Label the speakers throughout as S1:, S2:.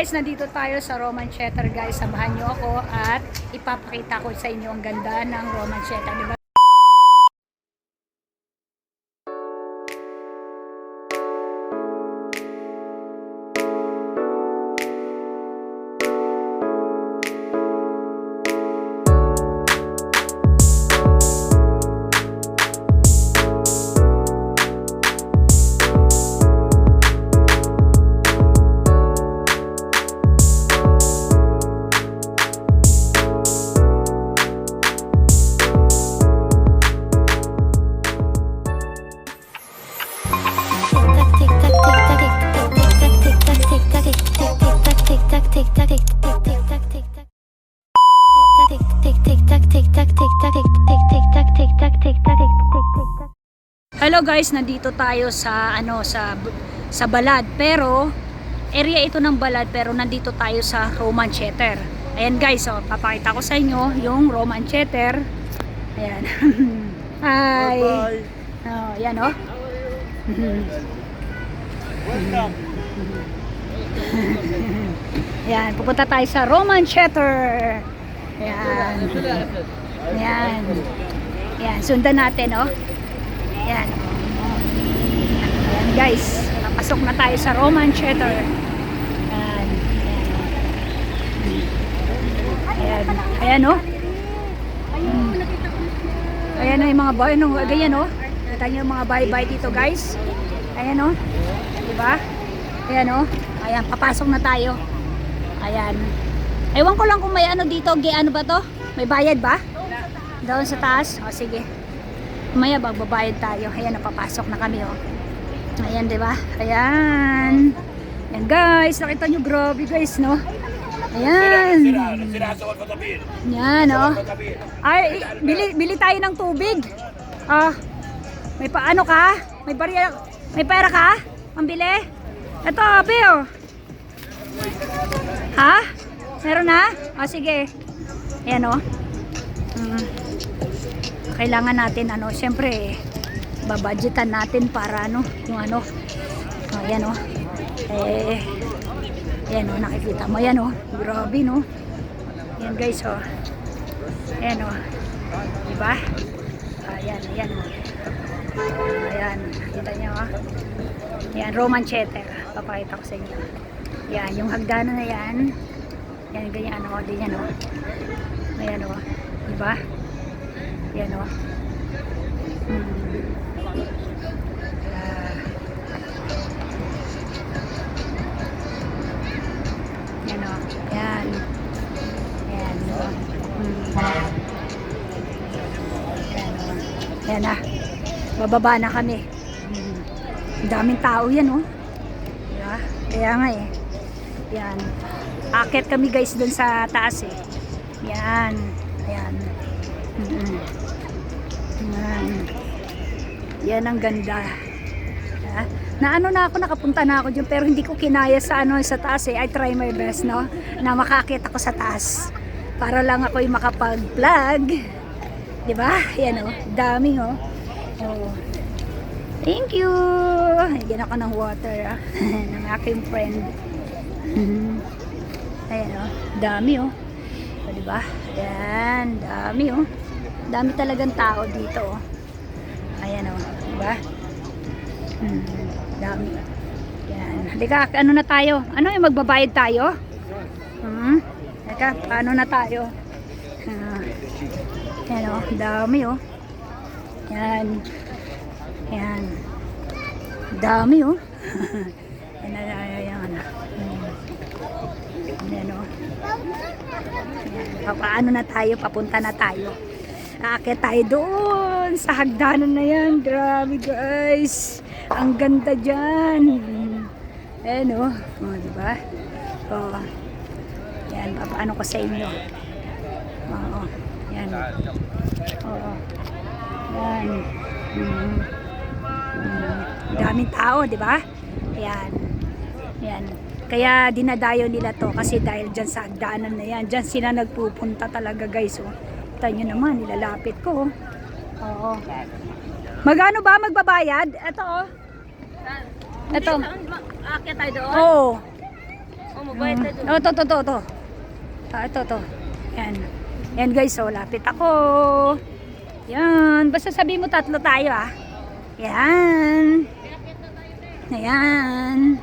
S1: guys, nandito tayo sa Roman Theater guys. Samahan nyo ako at ipapakita ko sa inyo ang ganda ng Roman Theater, diba? Hello guys, nandito tayo sa sa Balad, pero area ito ng Balad, pero nandito tayo sa Roman Theater. Ayan guys, oh, papakita ko sa inyo yung Roman Theater. Ayan. Hi.
S2: Bye.
S1: Oh, ayan oh.
S2: Welcome.
S1: Ayan, pupunta tayo sa Roman Theater. Ayan. Ayan. Ayan, sundan natin oh. Ayan. Ayan guys, napasok na tayo sa Roman Theater. Ayan. Ayan. Ayan oh. Ayan oh yung mga bahay. Ganyan oh. Kita nyo yung mga bahay-bahay dito guys. Ayan oh. Diba? Ayan oh. Ayan, papasok na tayo. Ayan. Ewan ko lang kung may ano dito. Ano ba to? May bayad ba? Doon sa taas? O sige. Maya magbabayad tayo. Ayan, napapasok na kami oh. Ayan, diba? Ayan. Ayan guys, nakita nyo, grabe guys, no? Ayan. Ayan, oh. Ay, bili tayo ng tubig. Ah, may paano ka? May barya, may pera ka? Pambili? Ito, abe, oh. Ha? Meron na? O, sige. Ayan, oh. Kailangan natin syempre babudgetan natin para yung ayan oh. Ayan oh, nakikita mo yan oh. Grabe no. Ayan guys oh. Ayan oh. Diba? Ayan oh. Ayan, kita nyo oh. Ayan, Roman Theater. Papakita ko sa inyo. Ayan, yung hagdanan na yan. Ayan, ganyan oh, ganyan oh. Ayan oh. Diba? Yan o. Yan o. Yan. Yan o. Yan o. Yan na. Bababa na kami. Ang daming tao yan o. Diba? Kaya nga eh. Yan. Akit kami guys dun sa taas eh. Yan. Yan. Yan ang ganda. Na nakapunta na ako dyan, pero hindi ko kinaya sa sa taas eh. I try my best no na makakita ako sa taas para lang ako yung makapag-vlog, di ba? Yan oh, daming oh. Oh. Thank you. Higyan ako ng water ng aking friend. Ayan oh, dami oh. O, di ba? Ayan, dami oh. Dami talagang tao dito oh. Ayan o, diba? Dami. Yan. Halika, ano na tayo? Ano yung magbabayad tayo? Halika, paano na tayo? Yan o, dami o. Yan. Yan. Dami o. Yan o. Paano na tayo? Papunta na tayo. Aakit tayo doon sa hagdanan na yan. Grabe guys, ang ganda dyan. Ayan o, diba? O, yan, paano ko sa inyo. Oo, yan. Oo, yan. Daming tao, diba? Ayan. Ayan. Kaya dinadayo nila to kasi dahil dyan sa hagdanan na yan, dyan sila nagpupunta talaga guys. Kita nyo naman, nilalapit ko. Oo. Magano ba magbabayad? Ito oh. Ito.
S3: Aakyat tayo doon?
S1: Oo. Oh, to. Ito. Yan. Yan guys, so lapit ako. Yan. Basta sabi mo tatlo tayo ah. Yan. Ayan.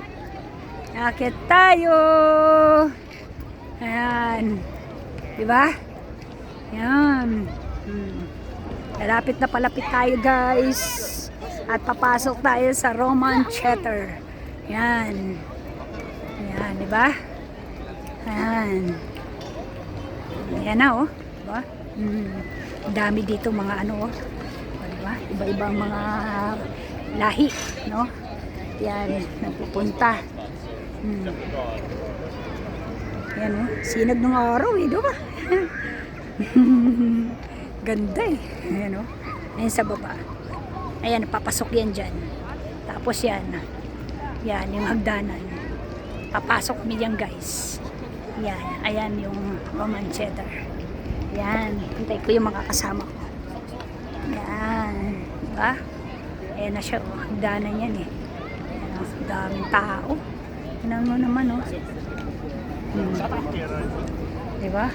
S1: Akit tayo. Ayan. Diba? Yan. Lapit na palapit tayo guys. At papasok tayo sa Roman Theater. Yan. Ayan, diba? Ayan. Ayan na oh. Diba? Dami dito mga ano oh. Diba? Iba-ibang mga lahi, no? Yan, nagpupunta. Yan oh. Sinag ng araw eh, diba? Ganda eh. Ayan oh. Ayan sa baba. Ayan, papasok yan dyan. Tapos yan. Yan, yung hagdanan. Papasok kami dyan guys. Yan, ayan yung Roman Theater. Yan, hintay ko yung mga kasama ko. Yan, diba? Ayan na siya, oh. Hagdanan yan eh. Ayan, oh. Daming tao. Tignan mo naman, oh. Diba?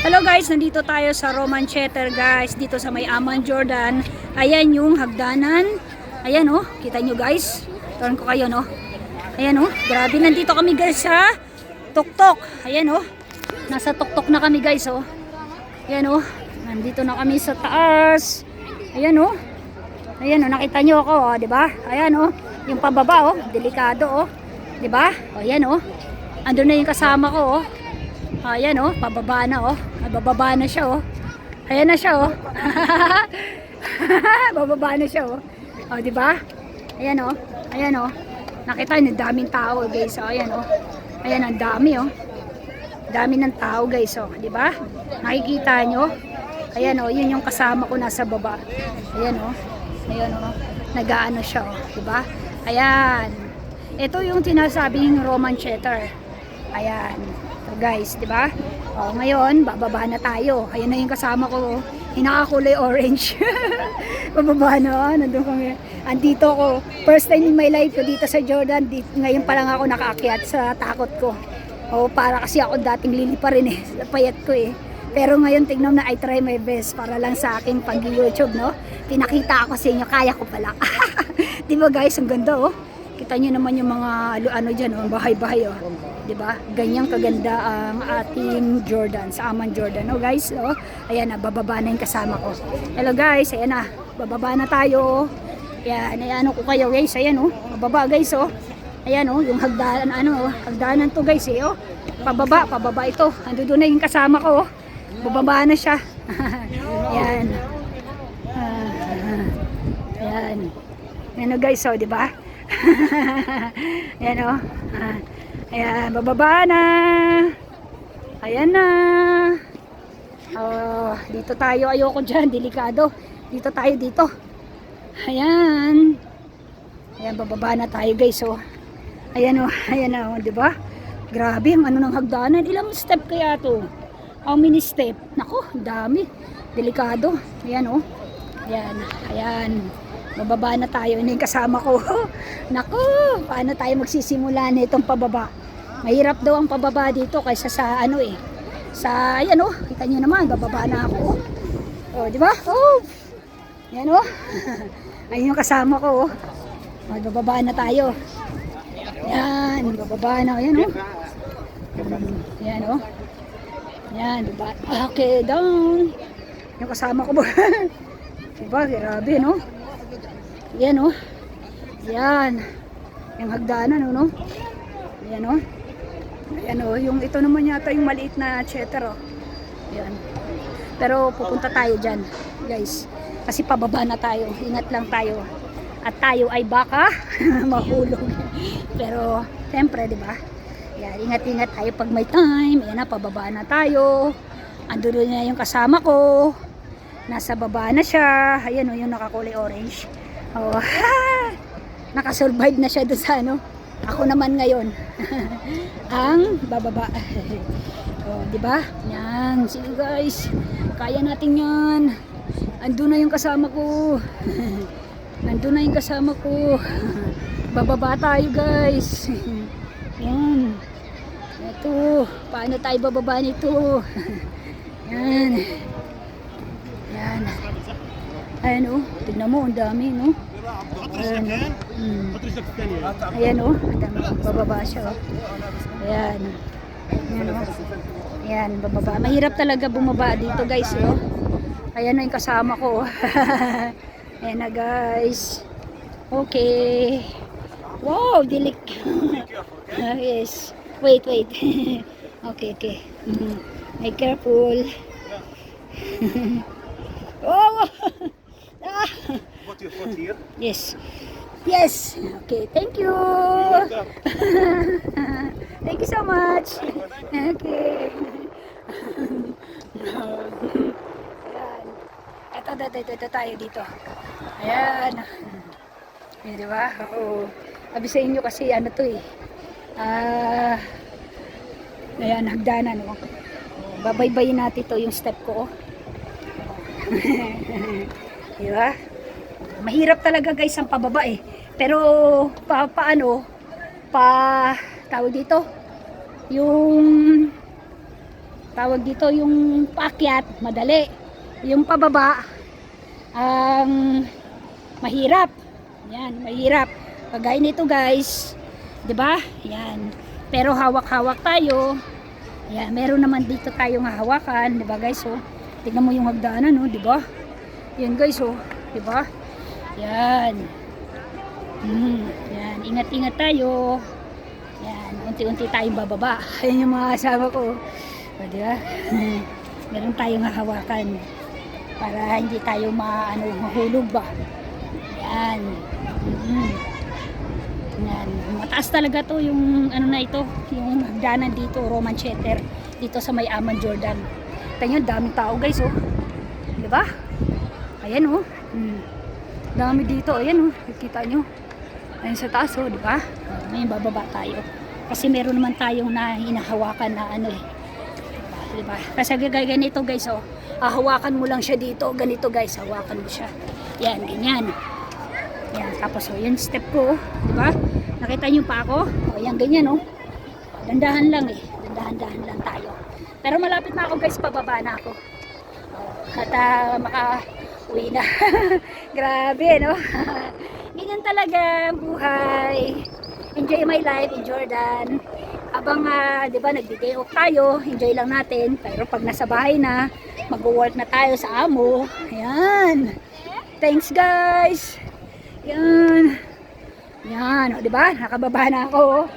S1: Hello guys, nandito tayo sa Roman Theater guys. Dito sa may Amman, Jordan. Ayan yung hagdanan. Ayan, oh. Kita nyo guys. Turn ko kayo, no? Ayan, oh. Grabe, nandito kami guys sa tuktok. Ayan oh. Nasa tuktok na kami guys oh. Ayan oh. Nandito na kami sa taas. Ayan oh. Ayan oh, nakita nyo ako oh, 'di ba? Ayan oh. Yung pababa oh, delikado oh. 'Di ba? Oh, ayan oh. Andun na yung kasama ko oh. Ayan oh, pababa na oh. Bababa na siya oh. Ayan na siya oh. Bababa na siya oh. Oh, 'di ba? Ayan oh. Ayan oh. Nakita niyo daming tao guys. Oh, ayan oh. Ayan, ang dami oh. Dami ng tao guys oh, di ba? Nakikita nyo? Ayan oh, yun yung kasama ko nasa baba. Ayan oh. Ayan oh. Nag-aano siya oh, di ba? Ayan. Ito yung tinasabing Roman Theater. Ayan. So guys, di ba? Oh, ngayon bababa na tayo. Ayan na yung kasama ko. Hinakakulay orange. Bababa na, nandun kami. Andito ko. First time in my life ko dito sa Jordan. Ngayon pa lang ako nakaakyat sa takot ko. O para kasi ako dating lili pa rin eh. Sa payat ko eh. Pero ngayon tignan na I try my best para lang sa aking pag-YouTube, no? Pinakita ako sa inyo, kaya ko pala. Di ba guys, ang ganda oh. Kita nyo naman yung mga ano dyan oh, bahay-bahay oh. Diba? Ganyang kaganda ang ating Jordan, sa Amman Jordan. Oh guys, oh. Ayan na, bababa na yung kasama ko. Hello guys, ayan na. Bababa na tayo. Ayan, ayan ko kayo guys. Ayan oh, bababa guys oh. Ayan oh, yung hagdanan, ano oh. Hagdanan to guys eh oh. Pababa ito. Ando doon na yung kasama ko oh. Bababa na siya. Ayan. Ayan. Ayan oh guys oh, diba? Ayan oh. Ayan, bababa na. Ayan na. Oh, dito tayo. Ayoko dyan, delikado. Dito tayo dito. Ayan. Ayan, bababa na tayo guys. Oh. Ayan oh, ayan na. Oh, diba? Grabe, ang ano ng hagdanan. Ilang step kaya to? How many step? Nako, dami. Delikado. Ayan oh. Ayan, ayan. Bababa na tayo. Ito yung kasama ko. Nako, paano tayo magsisimula na itong pababa? Mahirap daw ang pababa dito kaysa sa ano eh. Sa, ayan oh, kita nyo naman, bababa na ako. Oh, di ba? Oh, ayan oh. Ayun yung kasama ko oh. Oh, bababa na tayo. Yan, bababa na. Ayan oh. Ayan oh. Ayan, baba. Okay, down. Yung kasama ko ba? Diba, grabe no? Ayan oh. Ayan. Yung hagdanan no? Ayan oh. Ayan oh, yung ito naman yata yung maliit na theater oh. Ayan. Pero pupunta tayo dyan, guys. Kasi pababa na tayo. Ingat lang tayo. At tayo ay baka mahulog. Pero siyempre, di ba? Ayan, ingat-ingat tayo pag may time. Ayan na, pababa na tayo. Andun na yung kasama ko. Nasa baba na siya. Ayan oh, yung nakakulay orange. Oh, nakasurvive na siya doon sa ano. Ako naman ngayon ang bababa. Oh, di ba? Yan, sige guys. Kaya natin 'yan. Andun na yung kasama ko. Andun na yung kasama ko. Bababa tayo, guys. Yan. nito? Paano tayo bababa nito? Yan. Yan. Ayan o. Tignan mo, ang dami, no? Ayan. Ayan o. Bababa siya o. Ayan. Ayan o. Ayan, bababa. Mahirap talaga bumaba dito guys o. Ayan na yung kasama ko. Ayan na guys. Okay. Wow, dilik. Yes. Wait. Okay. Be careful. Oh.
S2: Put your foot here.
S1: Yes. Okay, thank you. Thank you so much. Okay. Ayan. Ito tayo dito. Ayan. Ayan, di ba? Oo. Sabi sa inyo kasi ano to eh. Ayan, hagdanan. Oh. Babaybayin natin to yung step ko. Oh. Di ba? Mahirap talaga guys ang pababa eh. Pero paano tawag dito yung paakyat madali, yung pababa ang mahirap. Yan, mahirap. Kagaya nito guys, 'di ba? Yan. Pero hawak-hawak tayo. Yan, meron naman dito tayong hahawakan, 'di ba guys? Oh. Tingnan mo yung hagdanan, oh, 'di ba? Yan guys, oh, 'di ba? Yan. Yan, ingat-ingat tayo. Yan, unti-unti tayong bababa. Ayan yung mga kasama ko. O, diba? Meron tayong hahawakan para hindi tayo mahulog ba. Yan. Yan. Mataas talaga to yung ano na ito, yung hagdanan dito, Roman Theater, dito sa may Amman Jordan. Tingnan, daming tao guys, oh. Diba? Ayan, oh. Dami dito, ayan oh, nakikita nyo. Ayan sa taas oh, di ba? Ngayon bababa tayo. Kasi meron naman tayong hinahawakan na ano eh. Di ba? Kasi ganito guys oh, hawakan mo lang siya dito, ganito guys, hawakan mo siya. Yan, ganyan. Yan, tapos oh, yung step ko, di ba? Nakita nyo pa ako? O yan, ganyan oh. Dandahan lang eh, dandahan lang tayo. Pero malapit na ako guys, pababa na ako. At uwi na. Grabe, no? Ganyan talaga ang buhay. Enjoy my life in Jordan. Habang, di ba, nagdi-day off tayo, enjoy lang natin. Pero pag nasa bahay na, mag-work na tayo sa amo. Ayan. Thanks, guys. Yan. Yan, o, di ba? Nakababa na ako.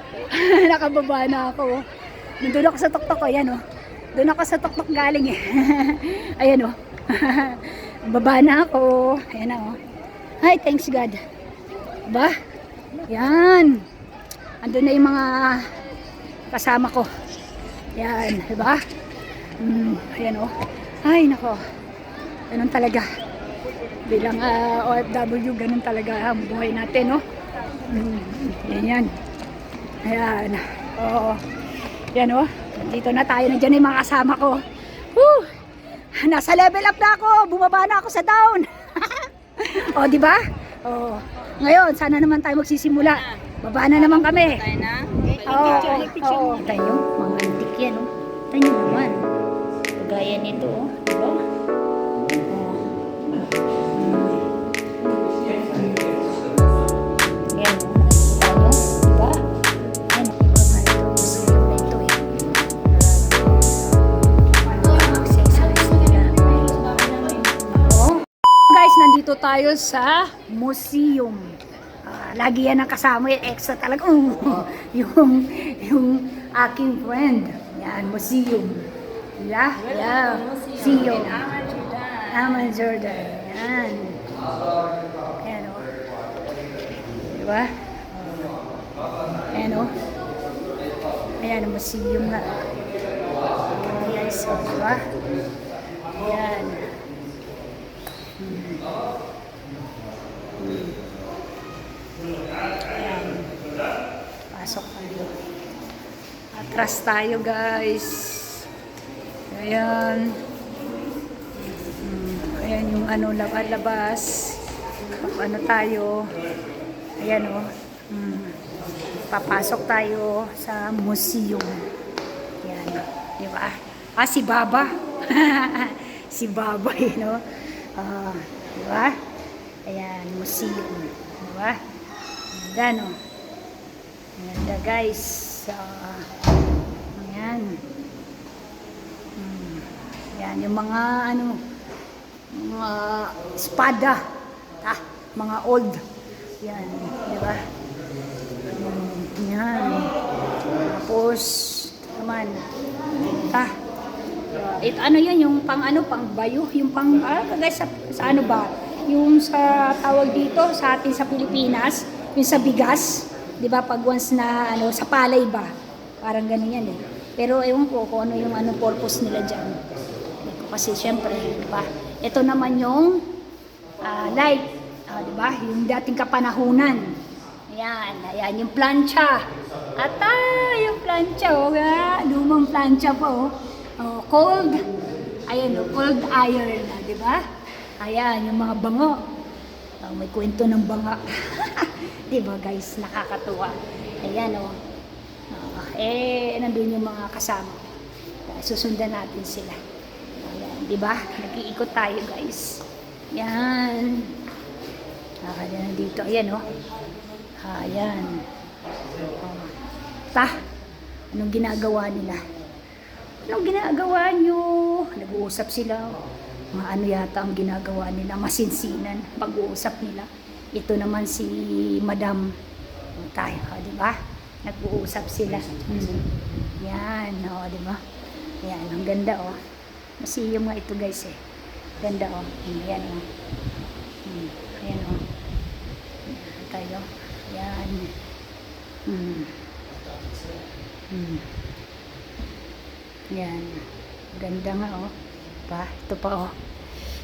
S1: Nakababa na ako. Nandun ako sa tuktok ko, yan, o. Doon ako sa tuktok galing, eh. Ayan, o. Baba na ako. Ayan na, oh. Hi, thanks God. Diba? Yan. Andun na yung mga kasama ko. Yan, diba? Ayan, oh. Ay, nako. Ganun talaga. Bilang OFW, ganun talaga ang buhay natin, no? Yan. Ayan. Oo. Yan, oh. Dito na tayo. Nandiyan na yung mga kasama ko. Woo! Nasa level up na ako, bumaba na ako sa down. O, di ba? O, ngayon, sana naman tayo magsisimula. Baba na naman kami.
S3: Tayo na?
S1: Oo. Tayo, mga antik yan, oh. Tayo naman. Kagaya nito, oh. Di ba? Yan, tayo, di ba? Yan, ito, eh. Guys, nandito tayo sa museum. Lagi yan ang kasama yung extra talaga. Yung aking friend. Yan, museum. Yeah, yeah. Museum. Amman Jordan. Yan. Yan o. Diba? Ayan o. Ayan ang museum na. Ayan so, diba? Ayan. Ayan. Pasok tayo. Atras tayo guys. Ayan. Ayan yung ano, labas. Ano tayo. Ayan o. Papasok tayo sa museum. Yan, di ba? Si Baba. Si Baba, no? Di ba? Ayan, museum. Di ba? Ganda, no? Ganda, guys. Ayan. Yan, yung mga, mga espada. Mga old. Yan, di ba? Yan. Tapos, naman, ano yan, yung pang bayo, yung pang, guys, sa ano ba? Yung sa tawag dito, sa atin sa Pilipinas, yung sa bigas, di ba, pag once na, sa palay ba? Parang ganun yan eh. Pero ewan ko kung ano yung purpose nila dyan. Kasi syempre, di ba? Ito naman yung light, di ba? Yung dating kapanahunan. Ayan, yung plancha. Yung plancha, lumang plancha po. Cold, cold iron, di ba? Ayan, yung mga bango. May kwento ng banga. Di ba guys, nakakatuwa. Ayan, nandun yung mga kasama. Susundan natin sila. Ayan, di ba? Nag-iikot tayo guys. Yan. Dito, ayan ayan. Anong ginagawa nila? Anong ginagawa nyo? Nag-uusap sila. Mga yata ang ginagawa nila. Masinsinan. Pag-uusap nila. Ito naman si Madam. Tayo, di ba? Nag-uusap sila. Yan, di ba? Yan, ang ganda, Museum nga ito, guys, Ganda, Ayan, Ayan, tayo. Yan. Yan. Ganda nga, Ito pa,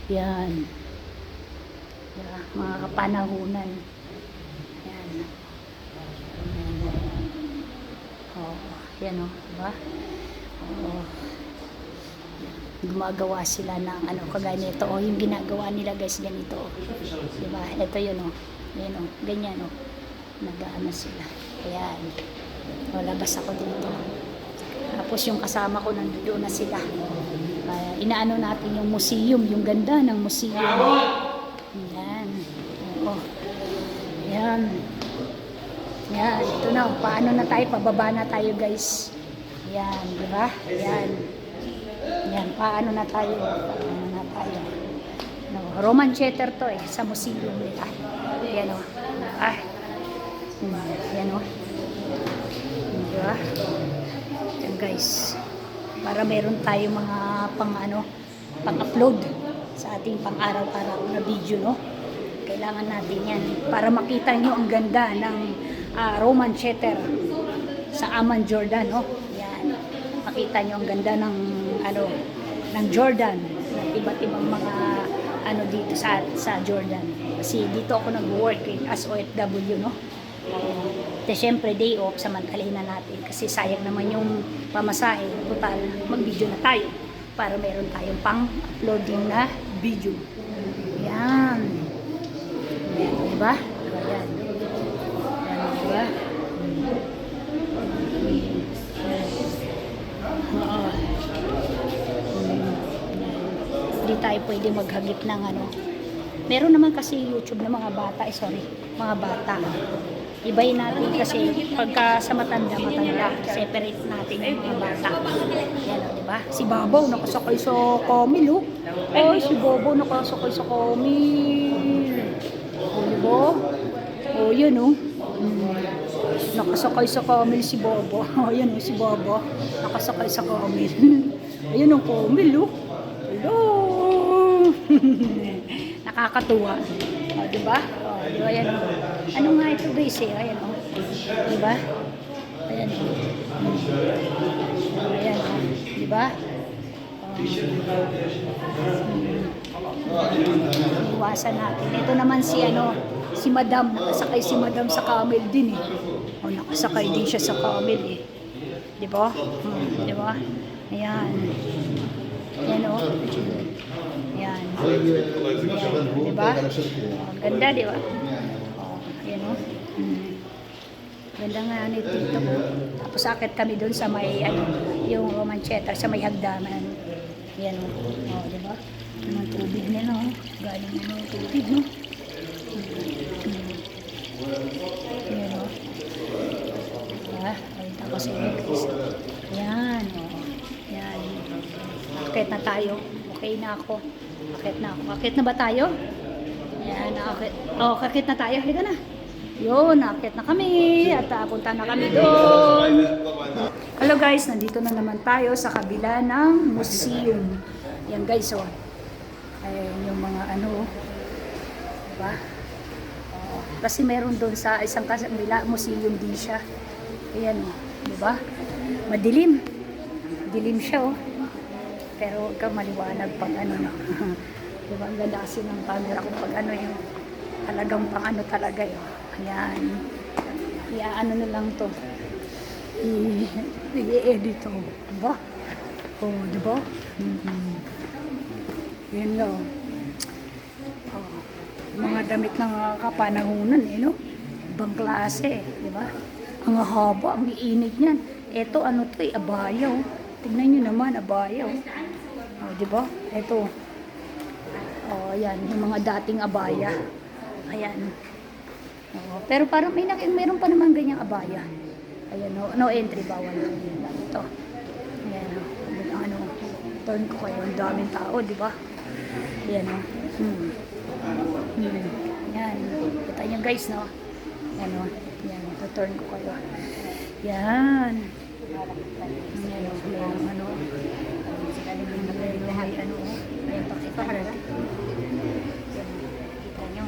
S1: Yan. Yan. Mga kapanahunan. Yan. Yan, diba? Gumagawa sila ng kagaya nito, yung ginagawa nila, guys, ganito, diba? Ito yun, yan, ganyan, nag-ano sila. Ayan. Labas ako dito. Tapos yung kasama ko nandoon na sila. Inaano natin yung museum, yung ganda ng museum. Yan. Yan. Yan. Ito na. Paano na tayo? Pababa na tayo, guys. Yan. Diba? Yan. Yan. Paano na tayo? Roman theater to sa museum nila. Yan yan diba? Yan guys, para meron tayo mga pang-upload sa ating pang-araw-araw na video, kailangan natin yan para makita nyo ang ganda ng Roman theater sa Amman, Jordan, yan, makita nyo ang ganda ng ng Jordan, iba't ibang mga dito sa Jordan, kasi dito ako nag-work as OFW, At syempre day off, samantalahin na natin kasi sayang naman yung pamasahe. Total, mag-video na tayo para meron tayong pang-uploading na video. Yan. Yan, diba? Ayan. Yan, diba? Hindi tayo pwede maghagip ng Meron naman kasi YouTube na mga bata, mga bata. Ibayin natin kasi pagka sa matanda, separate natin yung mga bata. Yan, di ba? Si Babaw nakasakay sa Camel, si Bobo nakasakay sa Camel. Di ba? Yun, nakasakay sa Camel si Bobo. Yun, si Bobo nakasakay sa Camel. Ayun ang Camel, Hello! Nakakatuwa. Di ba? Di ba yan? Ano nga ito, guys, Ayan, Di ba? Ayan, Ayan, Di ba? Iwasan natin. Ito naman si Madam. Nakasakay si Madam sa camel din, nakasakay din siya sa camel, Di ba? Di ba? Ayan. Ayan, Yan. Diba? Ganda, diba? Ayan, Ganda nga nito. Tapos akit kami doon sa may, yung Roman theater sa may hagdanan. Yan o. Oh, di ba? Yung tubig nila o. Galing ano yung tubig, no? Yan o. Diba? Ayun ako sa inyo guys. Yan o. Yan. Akit na tayo. Okay na ako. Akit na ako. Akit na ba tayo? Yan, akit. Oh, akit na tayo. Halika na. Yun, akit na kami. At punta na kami doon. Hello guys, nandito na naman tayo sa kabila ng museum. Yan guys, oh. Ayan yung mga ano. Diba? Oh, kasi meron doon sa isang kabila, museum din siya. Ayan, diba? Madilim. Dilim siya, oh. Pero huwag kang maliwanag pag ano, no. Diba, ang ganda kasi ng camera kung pag ano yung talagang pang ano talaga yun. Ayan. Iaano na lang to. I-edit to. Diba? Oh, diba? Yan nga. Oh. Mga damit ng kapanahunan, eh, no? Ibang klase, diba? Ang haba, ang iinit niyan. Ito, ano to, abaya, oh. Tingnan nyo naman, abaya, oh. Oh, diba? Ito. Oh, ayan, yung mga dating abaya. Ayan. Oh, pero parang meron pa naman ganyang abaya. Ayan, no entry, bawal. Ito. Ayan, ano, turn ko kayo. Ang daming tao, di ba? Ayan, o. Ayan. Kita nyo guys, no? Ayan, o. Ayan, turn ko kayo. Ayan. Ayan, o. Ayan, ano. Ayan, o. Ayan, pakita. Kita nyo.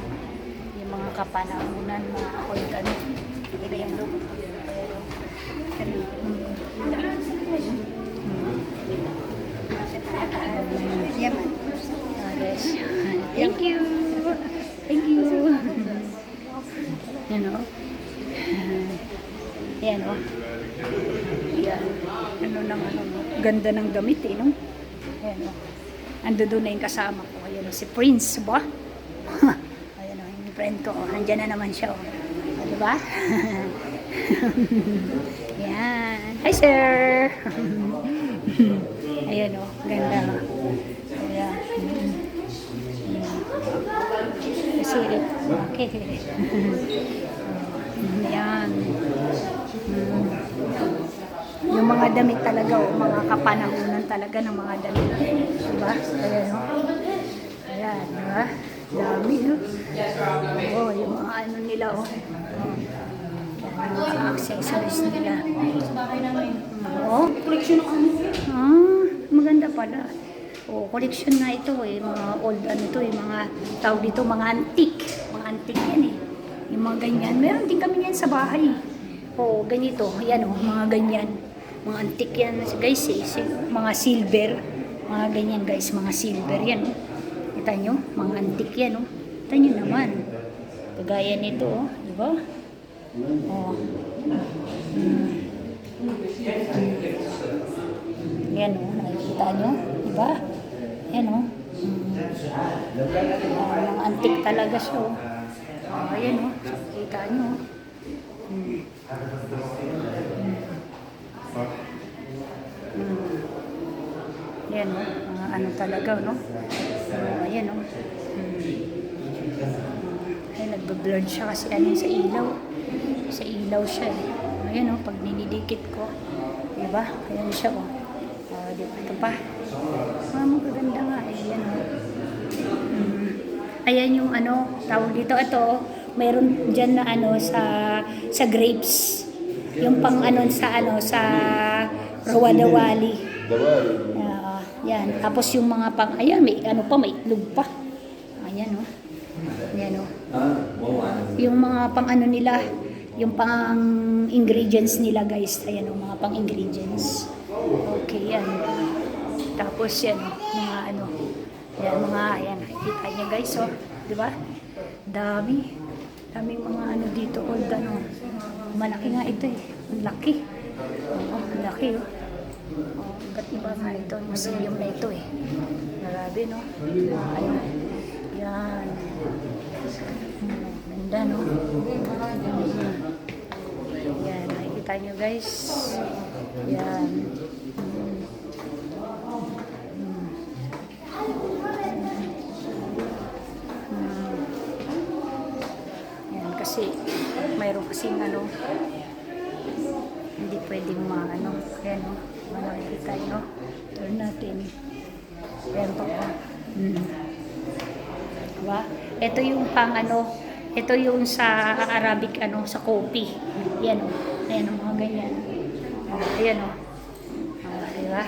S1: Yung mga kapanahunan, mga ako'y ito yung look. Thank you. Thank you. Yan o. Yan o. Yan. Ano nang ano. Ganda ng damit eh, no? Yan o. Ando doon na yung kasama ko. Ayan o, si Prince ba? Ayan o, yung friend ko. Nandiyan na naman siya o. Diba? Yan. Hi, sir! Ayan o, ganda o. Ayan. Kasi, okay. Ayan. Yung mga damit talaga o, mga kapanahunan talaga ng mga damit. Diba? Ayan o. Ayan, diba? Dami, no? Oh, yung mga ano nila, oh. Yung mga accessories nila. Oh, collection ng ano. Maganda pala. Oh, collection nga ito, eh. Mga old, ano to, eh. Mga tawag dito, mga antique. Mga antique yan, eh. Yung mga ganyan. Meron din kami yan sa bahay. Oh, ganito. Yan, oh, mga ganyan. Mga antique yan, guys, eh. Mga silver. Mga ganyan, guys. Mga silver yan, oh. Kita nyo, mga antik yan, oh. Kita nyo naman. Kagaya nito, oh. Diba? Oh. Yan, oh. Nakikita nyo? Diba? Yan, oh. Mga antik talaga siya, oh. Ayan, oh. Kita nyo, oh. Yan, oh. Mga ano talaga, no? Ayan, o. Ay, nagbe-blurred siya kasi ano sa ilaw. Sa ilaw siya, eh. Ayan, o. Pag ninidikit ko. Diba? Ayan siya, o. Diba? Ito pa. Magaganda nga, eh. Ayan, o. Ayan yung ano, tawag dito. Ito, mayroon dyan na ano sa grapes. Yung pang ano sa Rawadawali. Yan. Tapos yung mga pang, ayan, may ano pa, may itlog pa. Ayan, o. Ayan, o. Yung mga pang ano nila, yung pang ingredients nila, guys. Ayan, o, mga pang ingredients. Okay, yan. Tapos yan, mga ano. Ayan, mga, ayan, nakikita niya, guys, o. Diba? Dami. Daming mga ano dito, old, ano. Malaki nga ito, eh. Ang laki. Ang laki, o. Oh, iba't iba nga ito, museum na ito, eh. Grabe, no? Ayun. Yan. Ganda, no? Yan, nakikita nyo, guys. Yan. kasi mayroon kasing ano, hindi pwedeng ano, ayan o, malaki tayo, no? Turn natin. Ayan po. Diba? Ito yung pang ano, ito yung sa Arabic ano, sa coffee. Yan o. Ayan o, mga ganyan. Ayan o. Diba?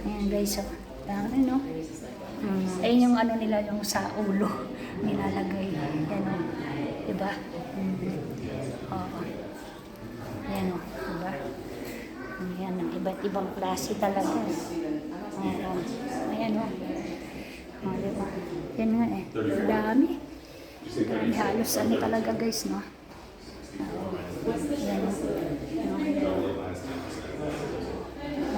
S1: Ayan guys o. Ano? Ayan yung ano nila yung sa ulo nilalagay. Yan o. Diba? Oo. Ayan o. Diba? Ayan, ang iba't ibang klase talaga. Ayan o. Diba? Yan nga eh. Dami. Dami halos ano talaga guys, no? Ayan o.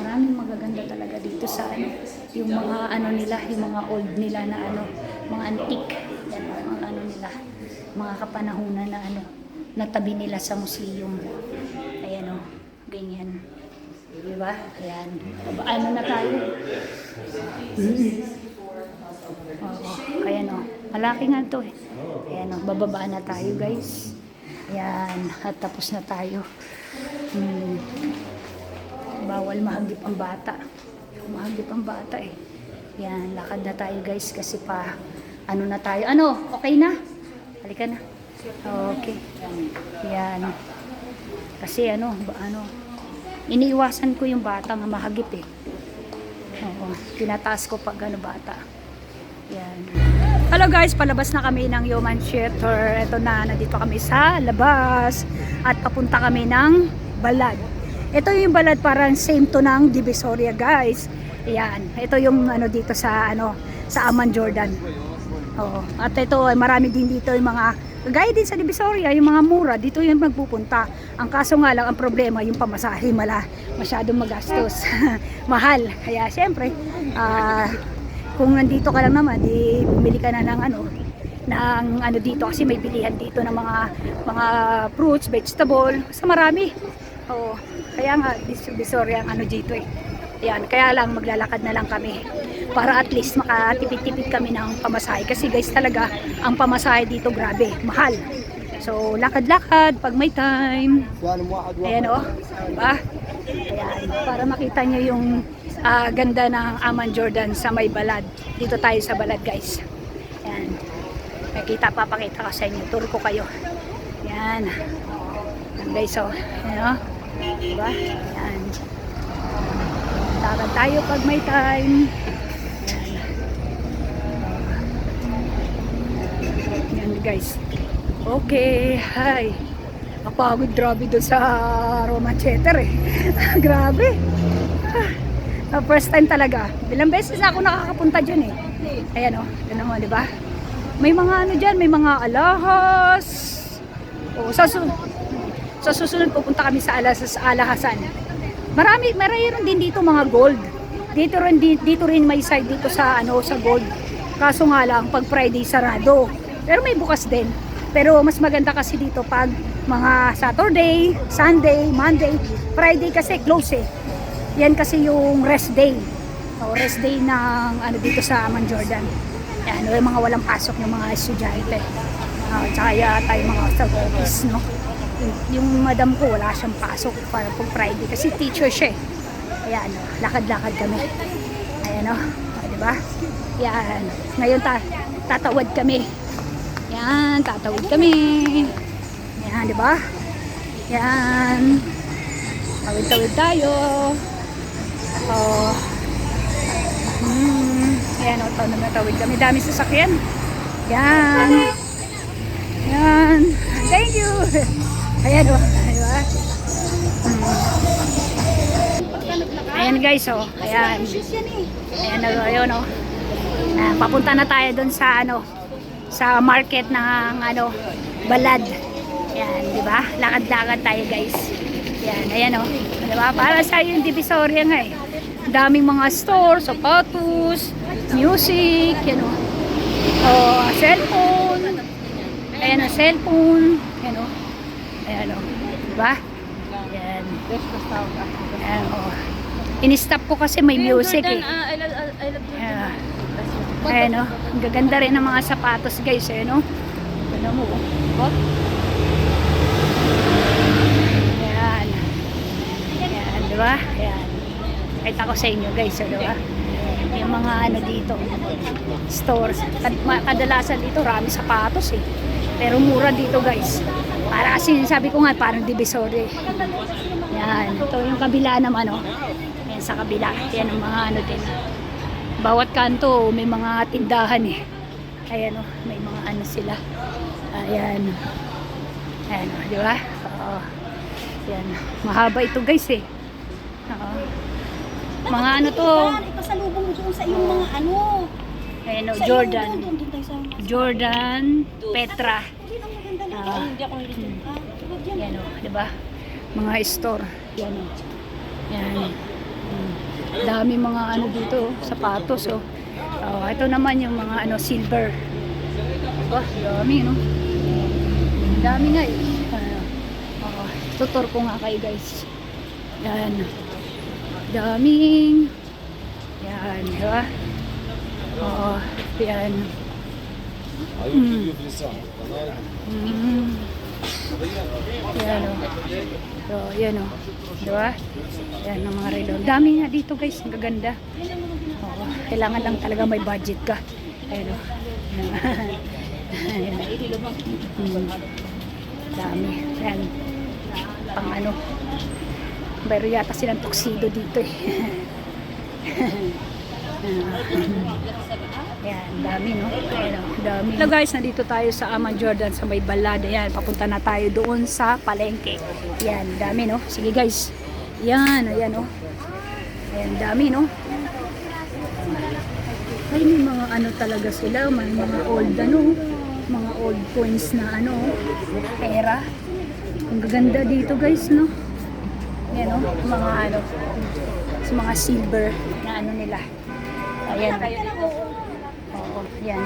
S1: Maraming magaganda talaga dito sa ano. Yung mga ano nila, yung mga old nila na ano, mga antique. Yan, mga ano nila. Mga kapanahunan na ano, natabi nila sa museum. Ayan o. Ganyan. Diba? Ayan. Ano na tayo? Oo. Ayan o. Malaki nga ito eh. Ayan o. Bababa na tayo guys. Ayan. At tapos na tayo. Bawal mahagip ang bata. Mahagip ang bata eh. Ayan. Lakad na tayo guys kasi pa ano na tayo. Ano? Okay na? Halika na. Okay. Ayan. Kasi ano, iniiwasan ko yung bata nga mahagip eh. Oo, tinataas ko pag ano bata. Yan. Hello guys, palabas na kami ng Human Theater. Ito na, nandito kami sa labas. At papunta kami ng Balad. Ito yung Balad parang same to ng Divisoria guys. Yan. Ito yung ano dito sa ano sa Amman Jordan. Oo. At ito marami din dito yung mga gaya din sa Divisoria, yung mga mura, dito yung magpupunta. Ang kaso nga lang, ang problema, yung pamasahe, masyadong magastos. Mahal. Kaya syempre, kung nandito ka lang naman, di bumili ka na ng ano dito kasi may bilihan dito ng mga fruits, vegetable, sa marami. Oo. Kaya nga, Divisoria ang ano dito eh. Yan, kaya lang maglalakad na lang kami para at least makatipid-tipid kami ng pamasahe kasi guys talaga ang pamasahe dito grabe, mahal. So lakad-lakad pag may time. Ayan o, diba? Ayan, para makita nyo yung ganda ng Amman Jordan sa may Balad. Dito tayo sa Balad guys. Ayan, papakita ko sa inyo, tour ko kayo. Ayan, guys o, ayan o, diba? Ayan. Lakad tayo pag may time. Yan guys. Okay, hi. Napagod grabe doon sa Roman Theater eh. Grabe. First time talaga. Ilang beses na ako nakakapunta dyan eh. Ayan o, yun mo, diba? May mga ano dyan, may mga alahas. O, sa susunod pupunta kami sa alahasan. Mayroon din dito mga gold. Dito rin may side dito sa sa gold. Kaso nga lang pag Friday sarado. Pero may bukas din. Pero mas maganda kasi dito pag mga Saturday, Sunday, Monday, Friday kasi close eh. Yan kasi yung rest day. O rest day ng dito sa Amman Jordan. Yan, yung mga walang pasok ng mga estudyante. Tsaka tayo mga sa office, no? Yung madam ko wala siyang pasok para pag Friday kasi teacher siya eh. Ayan o, lakad-lakad kami. Ayan o, diba? Yan, ngayon tatawad kami. Yan, tatawid kami. Yan, diba? Yan. Tawid-tawid tayo. Ayan o, natawid kami. Dami sasakyan. Yan. Yan. Thank you. Ayan o, diba? Ayan guys o, ayan. Ayan o, ayun o. Papunta na tayo dun sa sa market ng Balad. Ayan, diba? Lakad-lakad tayo guys. Ayan, ayan o. Diba? Para sa yung Divisoria nga eh. Daming mga store, sapatos, music, yan o. Cellphone. Ayan o, cellphone. Ayan o. Ayan o. Diba? Ayan. Ayan o. In-stop ko kasi may music eh. Ayan. Ayan o. Ang gaganda rin ng mga sapatos guys. Ayan o. Tignan mo, oh. Diba? Ayan. Ayan, diba? Ayan. Kahit ako sa inyo guys, so, diba? Yung mga ano dito, stores. Kadalasan dito, rami sapatos eh. Pero mura dito guys. Para kasi sabi ko nga, parang divisory. Yan, ito yung kabila naman ano. Yan sa kabila. Yan ang mga ano din. Bawat kanto may mga tindahan eh. Ayan o, may mga ano sila. Ayan. Ayan o, di ba? Oo. Yan. Mahaba ito guys eh. Oo. Mga ano to.
S3: Ipasalubong mo doon sa iyong mga ano.
S1: Ayan o,
S3: Sa
S1: Jordan.
S3: iyong doon tayo sa...
S1: Jordan, Petra.
S3: Hindi ang maganda na.
S1: Ah.
S3: Hindi ako nalito. Tulad yan.
S1: Yan o, di ba? Mga store. Yan o. Yan. Dami mga ano dito, oh, sapatos oh. Oh, ito naman yung mga ano silver. Diba? Dami no. Dami nga eh. Oh, tutor ko nga kayo guys. Yan. Daming. Yan, di ba? Oo, yan. Yan o. So, yan o. Diba? Yan ang mga relo. Dami nga dito guys. Ang gaganda. Oo. Kailangan lang talaga may budget ka. Ayan o. Ayan. Dami. Yan. Pang ano. Pero yata silang tuxedo dito eh. Yan, dami no. Ayan, dami. Hello guys, nandito tayo sa Amman Jordan sa may balada. Yan, papunta na tayo doon sa palengke. Yan, dami no. Sige guys. Yan, ayan no. Ayan, dami no. Ay, may mga ano talaga sila. May mga old ano. Mga old coins na ano. Pera. Ang gaganda dito guys no. Yan no. Mga ano. Mga silver na ano nila. Ayan. Oo, yan.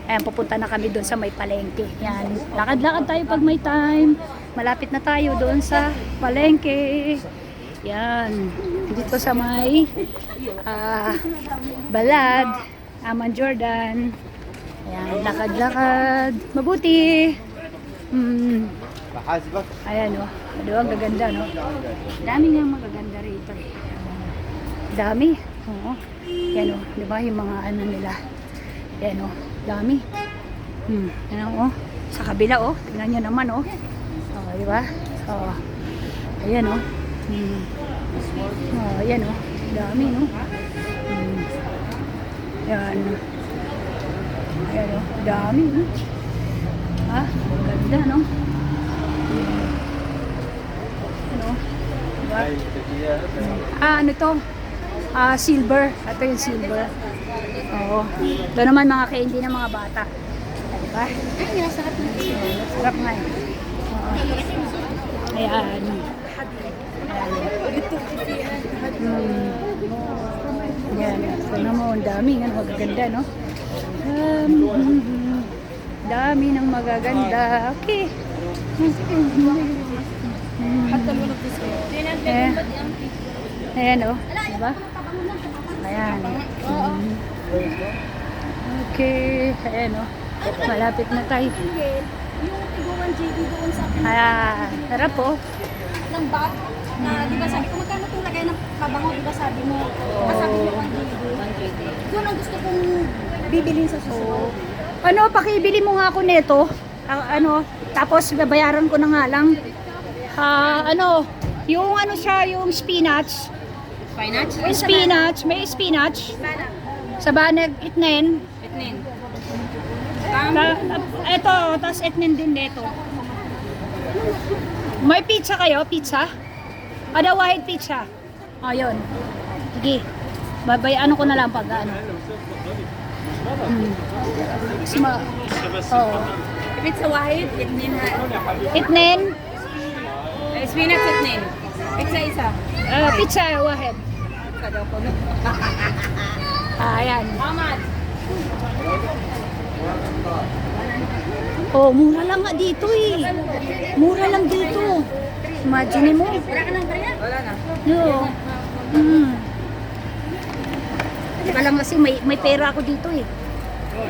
S1: Ayan, pupunta na kami doon sa may palengke. Yan. Lakad-lakad tayo pag may time. Malapit na tayo doon sa palengke. Yan. Dito sa may balad. Amman Jordan. Ayan, lakad-lakad. Mabuti. Ayan o. Diba, ang gaganda no? Dami nga magaganda rito eh. Dami. Oo. Yan o. Diba yung mga ano nila. Yan o. Dami. Yan o. Sa kabila o. Tingnan nyo naman o. O. Diba? O. Ayan o. O. Ayan o. Dami no. Yan. Ayan o. Dami no. Ha? Ganda no. Ano? Diba? Ano to? Silver. Ito yung silver. Oo. Ito naman mga candy ng mga bata. Diba?
S3: Ay, nasarap na.
S1: Sarap nga eh. Oo. Ayan. Ayan. Ito naman. Ang dami. Ang magaganda, no? Dami ng magaganda. Okay. Ayan o. Diba? Ayan. Okay. Ayan o. Malapit na tayo.
S3: Yung tiguan JD doon sa
S1: Ayan. Harap po.
S3: ng bag na, di ba sabi ko, magkano itong lagay ng pabango, di ba sabi mo, sabi mo 1JD. Yun ang gusto kong bibilin sa susunod.
S1: Ano, pakibili mo nga ako nito. Ano, tapos babayaran ko na nga lang. Ano, yung ano siya, yung spinach.
S3: Spinach?
S1: May spinach, may spinach. Sa banag, itnen.
S3: Itnin.
S1: Ito, tapos itnen din dito. May pizza kayo? Pizza? Ada wahid pizza. Ayun. Sige. Babayaan ko na lang pag ano. Oh.
S3: Pizza wahid, itnin ha.
S1: Itnen.
S3: Spinach itnin. Pizza isa.
S1: Pizza wahid.
S3: Kada ko no.
S1: Ayan.
S3: Ahmad.
S1: Oh, mura lang nga dito eh. Mura lang dito. Imagine mo.
S3: Wala ka ng barya? Wala na.
S1: No. Teka lang kasi may pera ako dito eh.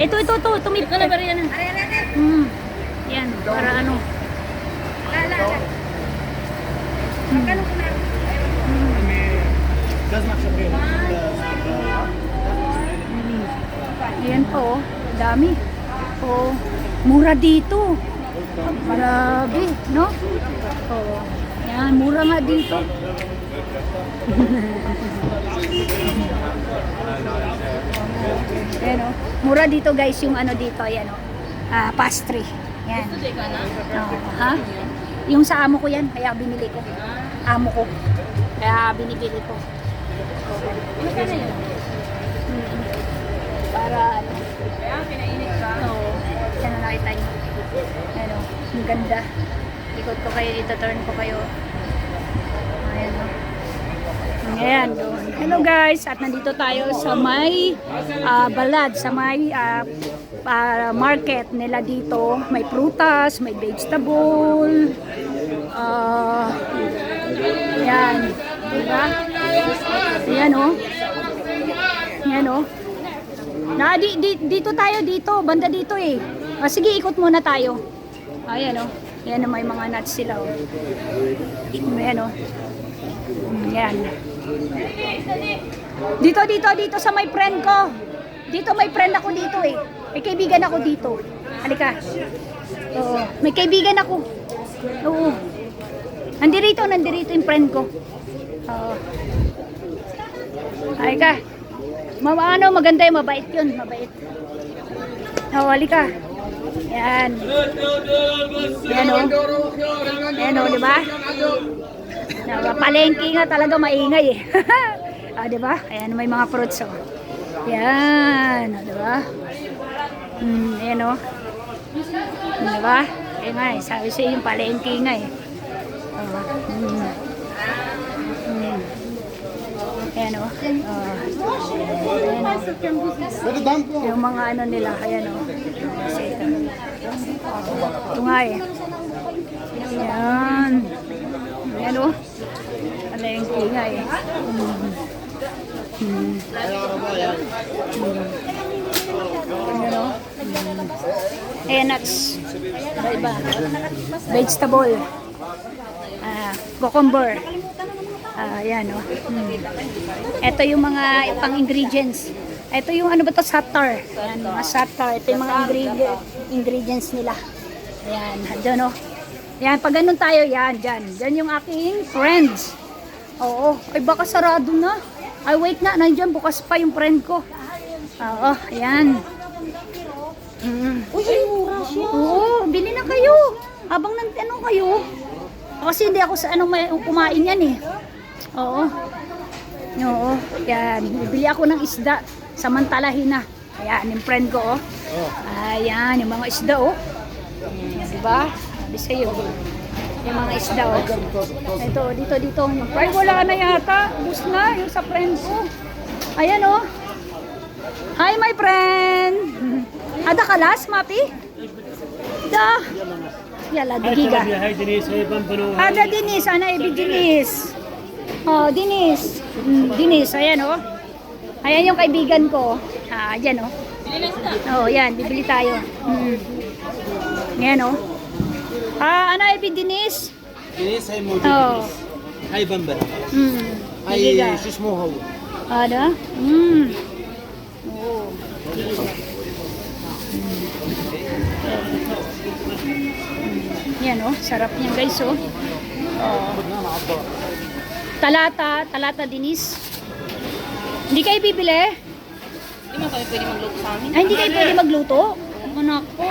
S1: Ito. Tumip.
S3: Ito na barya na.
S1: Yan, para ano.
S3: Magkano po na?
S1: Yan po, dami. Oh, mura dito. Marami, no? Oh, yan, mura nga dito. Ayan o. Mura dito guys yung ano dito. Ayan o. Pastry. Yan. Ha? Yung sa amo ko yan. Kaya binili ko. Amo ko. Kaya binibili ko.
S3: Magkano yun?
S1: Para ano.
S3: Kaya pinainit ka.
S1: Oo. Yan na nakita nyo. Ayan o. Ang ganda. Ikot ko kayo. Ito-turn ko kayo. Ayan o. Ayan, doon. Hello guys, at nandito tayo sa may balad, sa may market nila dito. May prutas, may vegetable. Yan, diba? Yan o. Yan o. Dito tayo, dito, banda dito eh. Sige, ikot muna tayo. Ayan o. Yan o, may mga nuts sila o. Ayan o. Yan. Dito sa may friend ko. Dito may friend ako dito eh. May kaibigan ako dito. Halika. Oo. May kaibigan ako. Oo. Nandirito yung friend ko. Oo. Halika. Maganda yun, mabait yun. Mabait. Oo, halika. Yan. Yan o. Yan o, diba? Palengke nga talaga maingay eh. Diba? Ayan, may mga fruits oh. Yan, diba? Ayan oh. Diba? Ayan nga eh, sabi sa'yo yung palengke nga eh. Ayan oh. Ayan oh. Yung mga ano nila, ayan oh. Ito nga eh. Ayan. Ayan o. Palengke nga eh. Ayan o. Ayan nuts. Iba. Vegetable. Cucumber. Ayan o. Ito yung mga pang ingredients. Ito yung ano ba to? Satar. Ayan, mga satar. Ito yung mga ingredients nila. Ayan. Diyan o. Yan, pag ganun tayo, yan, dyan yung aking friends. Oo, ay baka sarado na. Ay wait na, nandiyan, bukas pa yung friend ko. Oo, yan.
S3: Uy, mura siya.
S1: Oo, bili na kayo. Habang ano kayo. Kasi hindi ako sa kumain yan eh. Oo. Oo, yan. Bibili ako ng isda. Samantalahin na. Ayan, yung friend ko, oh. Ayan, yung mga isda, oh. Diba? Sabi sa'yo. Yung mga isda, oh. Ito, dito. Yung friend, wala na yata. Ubus na, yung sa friend ko. Ayan, oh. Hi, my friend. Ada kalas, Mapi? Da. Yala, digiga. Ada Dinis, ana ibi Dinis. Oh, Dinis. Dinis, ayan, oh. Ayan yung kaibigan ko. Ayan, oh. Oh, yan, bibili tayo. Ayan, oh. Ana ibi Dinis.
S4: دينيس هاي موجود
S1: Oh.
S4: هاي بمبر
S1: Digiga.
S4: هاي شو اسمه هو
S1: Ada? Oh. Yan oh, sarap niyan guys oh. Talata Dinis. Hindi kayo bibili?
S3: Hindi mo kami pwede magluto sa amin.
S1: Ay, hindi kayo pwede magluto? Anak ko.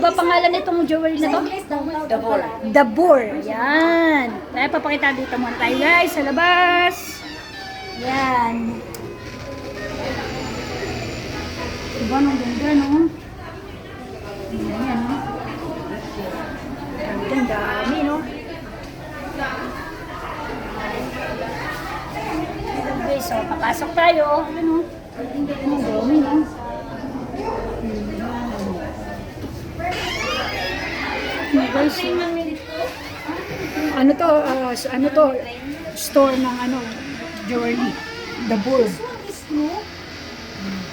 S1: ba pangalan nitong jewelry na to?
S3: Dabor.
S1: Dabur. Yan. Kaya papakita dito muna tayo guys sa labas. Yan. Diba nung ganda no? Yan no? Ang dami no? Okay, so papasok tayo. Ano? Ang dami no? Guys, ano to, store ng jewelry, the bull.
S3: Screw.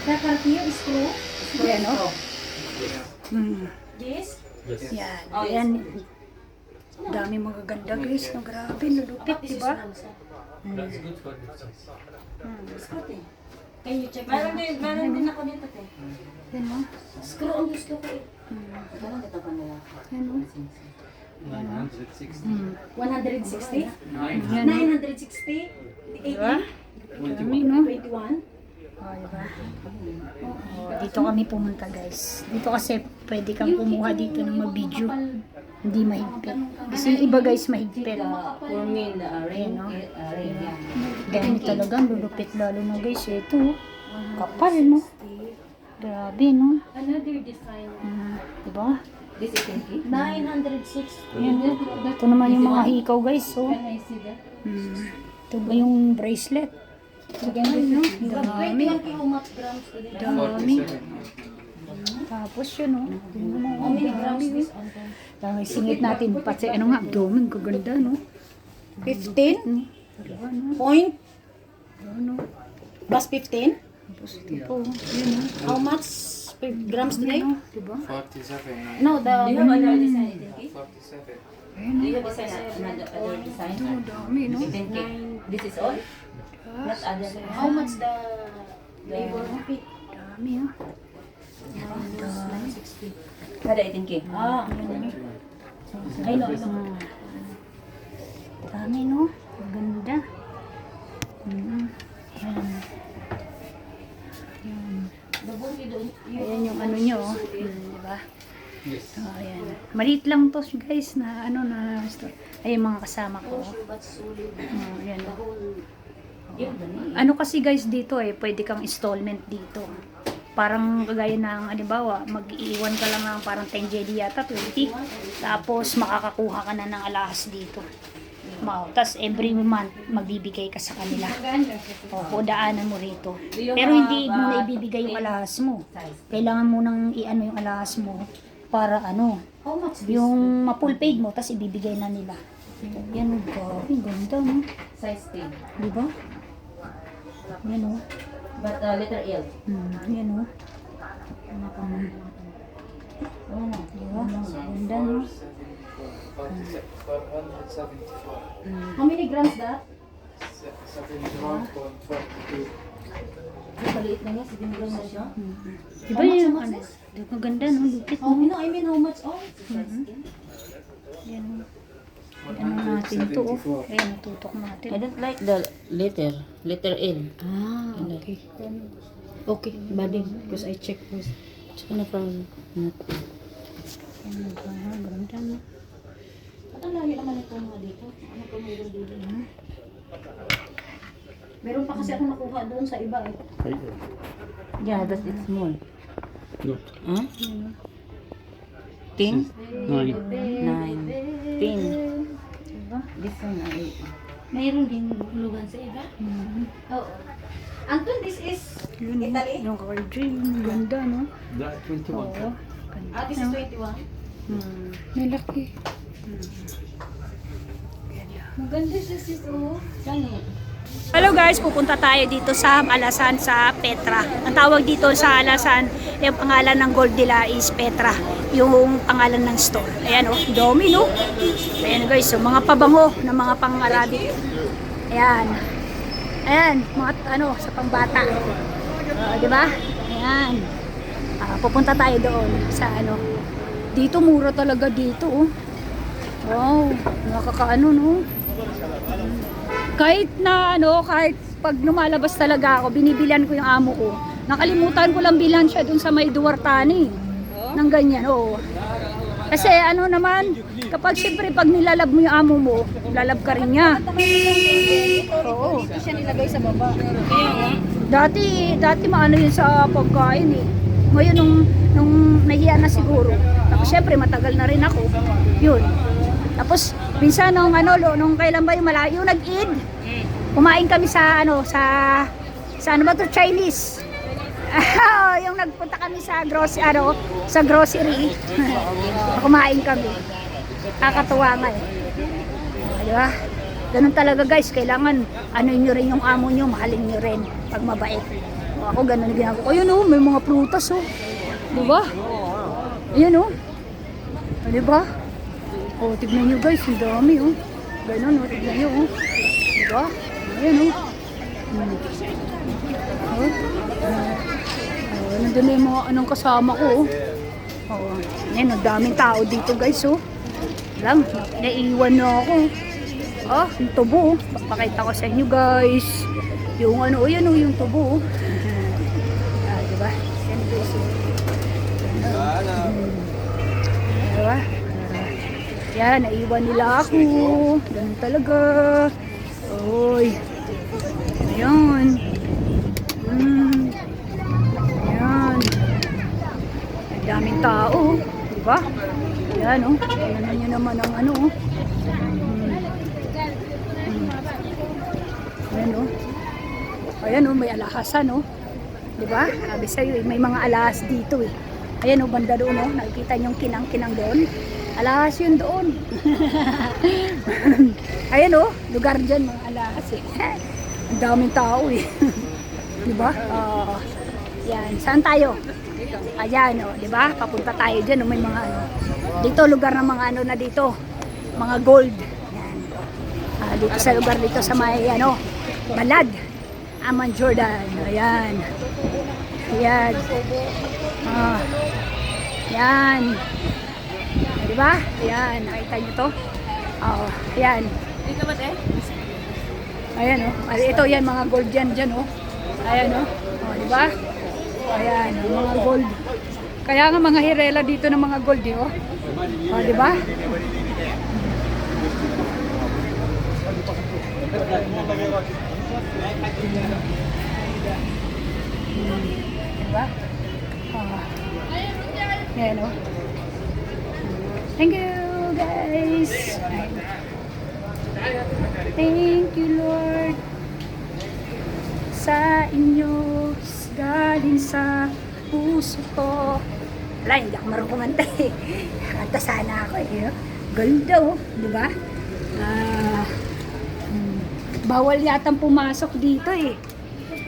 S3: Sa Cartier screw.
S1: Yan, no?
S3: This.
S1: Yan, yan. Dami magaganda guys, no? Grabe, nalupit, di ba?
S3: Can you check? Meron din ako dito, te.
S1: Yan, no?
S3: Screw ang gusto ko eh. Ganun kita pa nila.
S1: Yan, no?
S4: 960.
S3: 160?
S1: Yan, no?
S3: 960?
S1: Diba? Dami, no?
S3: 21?
S1: Oh, diba? Oh, dito kami pumunta guys. Dito kasi pwede kang kumuha dito ng mag-video. Hindi mahigpit. Kasi yung iba guys mahigpit.
S3: For me, the
S1: Ayan, no?
S3: ring.
S1: Dami talagang lulupit lalo na guys. Ito, kapal no? Grabe no?
S3: Another design.
S1: Diba?
S3: This is 960.
S1: Ayan, ito naman yung mga hikaw guys. So,
S3: Can I see that?
S1: ito ba yung bracelet? Ay, no? Dami.
S3: 21 grams today.
S1: Dami. Tapos yun no? Tingnan mo,
S3: How many grams
S1: dami,
S3: this
S1: oh.
S3: on them?
S1: Dami, singit natin. Pati ano nga, abdomen, kaganda no?
S3: 15?
S1: Diba no?
S3: Point?
S1: Ano?
S3: Plus 15?
S1: Tapos ito po. Yun no?
S3: How much per grams today?
S1: Ano? Diba?
S4: 47.
S3: No, the... Do you have another design?
S4: 47.
S3: Do you have another design?
S1: Ito, dami no?
S3: This is all? Not other. How much the labor?
S1: Dami ah.
S3: Kada 18K. Ah. I know.
S1: Dami no? Maganda. Yan. Ayan yung ano nyo, oh. Diba?
S4: Yes.
S1: Oh, ayan. Maliit lang to guys na ano na store. Ayan mga kasama ko. Oh, ayan. Ano kasi guys dito pwede kang installment dito. Parang kagaya ng halimbawa, mag-iwan ka lang ng parang 10 JD yata, 20. Tapos makakakuha ka na ng alahas dito. Tapos every month magbibigay ka sa kanila. O daanan mo rito. Pero hindi mo na ibibigay yung alahas mo. Kailangan mo nang i-ano yung alahas mo para ano,
S3: How much?
S1: yung ma-full paid mo, tapos ibibigay na nila. Yan, grabe, ganda no?
S3: Size 10.
S1: Di ba? Yan o.
S3: But letter L.
S1: Yan o. Di ba? Ganda no?
S4: 574.
S3: How many grams that?
S4: 71.42.
S3: Maliit na niya, 7 grams na siya.
S1: Di ba yung ano? Di ba ganda no? Lupit
S3: Oh,
S1: no?
S3: no, I mean how much? Oh,
S1: Yan o. Ano natin to oh. Ayan, natutok natin.
S5: I don't like the letter L.
S1: Ah, okay.
S5: Okay, bading, because I check first. Tsaka na from not.
S1: Yan, ganda no?
S3: At ang layo naman ito mga dito. Ano pa meron dito? Meron pa kasi ako nakuha doon sa iba eh.
S5: Yeah, that's it small.
S4: No.
S5: Huh? 10?
S4: 9.
S5: 9. 10.
S1: Diba?
S5: This one,
S3: Mayroon din hulugan sa iba. Oo. Anton, this is
S1: Yun
S3: Italy?
S1: yung kay Jane. Ganda no?
S4: That 21.
S1: Oo.
S3: This is 21.
S1: Malaki.
S3: Maganda siya sis, oh. Saan eh?
S1: Hello guys, pupunta tayo dito sa Alasan sa Petra. Ang tawag dito sa Alasan, yung pangalan ng Goldila is Petra. Yung pangalan ng store. Ayan oh, dami no? Ayan guys, so mga pabango na mga pang-Arabic. Ayan. Ayan, mga ano, sa pambata. Di ba? Ayan. Pupunta tayo doon sa ano. Dito mura talaga dito oh. Wow, nakakaano no? Kahit na ano, kahit pag lumalabas talaga ako, binibilihan ko yung amo ko. Nakalimutan ko lang bilhan siya dun sa may Duartani. Nang ganyan, oo. Kasi ano naman, kapag siyempre pag nilalab mo yung amo mo, lalab ka rin niya. Oo.
S3: Dito siya nilagay sa baba.
S1: Dati maano yun sa pagkain eh. Ngayon nung nahiya na siguro. Tapos siyempre matagal na rin ako. Yun. Tapos minsan nung kailan ba yung malayo nag-Eid. Kumain kami sa ano ba to, Chinese. Yung nagpunta kami sa grocery. Kumain kami. Kakatuwa nga eh. Di ba? Ganun talaga guys, kailangan ano nyo rin yung amo nyo, mahalin nyo rin pag mabait. Ako ganun ginagawa ko. Ayun may mga prutas Di ba? Ayun Di ba? Tignan nyo guys, ang dami Ganun tignan nyo Di ba? Ayun nandun na yung mga anong kasama ko Ayun, ang daming tao dito guys lang, naiiwan na ako yung tubo papakita ko sa inyo guys yung yung tubo diba? Yan guys diba? Yan, naiiwan nila ako ganun talaga ayan ayan ang daming tao diba? Ayan ayan nyo naman ang ayan may alahasan diba? Sabi sa'yo may mga alahas dito ayan banda doon nakikita nyo yung kinang-kinang doon alahas yun doon ayan lugar dyan mga alahas ang daming tao diba? Yan, saan tayo? Ayan diba? Papunta tayo dyan may mga dito lugar ng mga na dito mga gold yan. Dito sa lugar dito sa may Balad Amman Jordan ayan yan yan diba? Yan, nakita nyo to yan ayan ito yan mga gold dyan ayan diba? Ayan, mga gold kaya nga mga hirela dito ng mga gold diba? Diba? Ayan thank you guys thank you Lord sa inyo galing sa puso ko wala hindi ako marunong kumanta kanta sana ako ganda diba? Bawal yatang pumasok dito